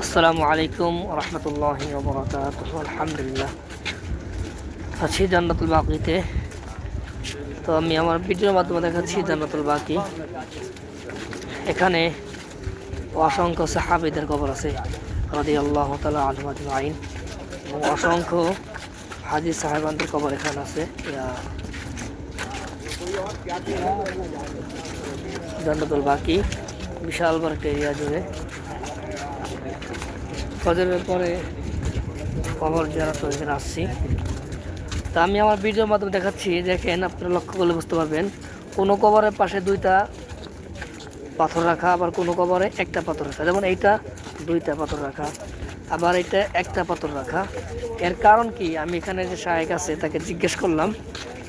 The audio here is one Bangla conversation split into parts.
আসসালামু আলাইকুম রহমতুল্লাহি ওয়া বারাকাতুহু। আলহামদুলিল্লাহ, আছি জান্নাতুল বাকিতে। তো আমি আমার ভিডিওর মাধ্যমে দেখাচ্ছি জান্নাতুল বাকি। এখানে অসংখ্য সাহাবীদের কবর আছে রাদিয়াল্লাহু তাআলা আনহুম আজমাইন, এবং অসংখ্য হাজী সাহেবানদের কবর এখানে আছে। জান্নাতুল বাকি বিশাল বড় একটা এরিয়া জুড়ে। ফজরের পরে কবর জিয়ারত করে এখানে আসছি। তা আমি আমার ভিডিওর মাধ্যমে দেখাচ্ছি, দেখেন আপনারা লক্ষ্য করলে বুঝতে পারবেন, কোনো কবরের পাশে দুইটা পাথর রাখা, আবার কোনো কবরে একটা পাথর রাখা। যেমন এইটা দুইটা পাথর রাখা, আবার এটা একটা পাথর রাখা। এর কারণ কি? আমি এখানে যে শায়েখ আছে তাকে জিজ্ঞেস করলাম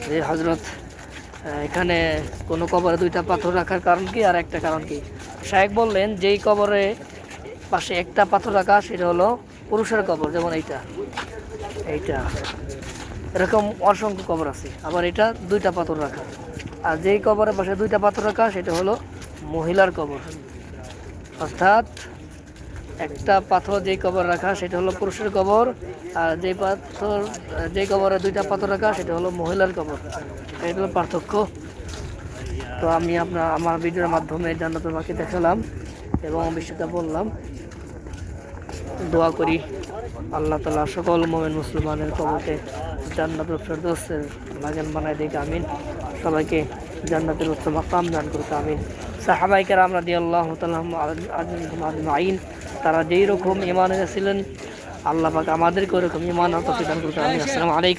যে হজরত, এখানে কোনো কবরে দুইটা পাথর রাখার কারণ কি, আর একটা কারণ কি? শায়েখ বললেন, যেই কবরে পাশে একটা পাথর রাখা সেটা হলো পুরুষের কবর, যেমন এইটা এইটা এরকম অসংখ্য কবর আছে। আবার এটা দুইটা পাথর রাখা। আর যেই কবরের পাশে দুইটা পাথর রাখা সেটা হলো মহিলার কবর। অর্থাৎ একটা পাথর যেই কবর রাখা সেটা হলো পুরুষের কবর, আর যেই কবরে দুইটা পাথর রাখা সেটা হলো মহিলার কবর। এটা হলো পার্থক্য। তো আমি আমার ভিডিওর মাধ্যমে জান্নাতুল বাকি দেখালাম এবং বিষয়টা বললাম। দোয়া করি আল্লাহ তাআলা সকল মুমিন মুসলমানের কবরকে জান্নাতুল ফেরদৌসের বাগান বানায় দিক, আমিন। সবাইকে জান্নাতের উচ্চ মাকাম দান করুক, আমিন। সাহাবায়ে কেরাম রাদিয়াল্লাহু তাআলা আজমাইন, তারা যেই রকম ঈমান এনেছিলেন, আল্লাহ পাক আমাদেরকে ওরকম ঈমান আর তৌফিক দান করুক, আমিন। আসসালামু আলাইকুম।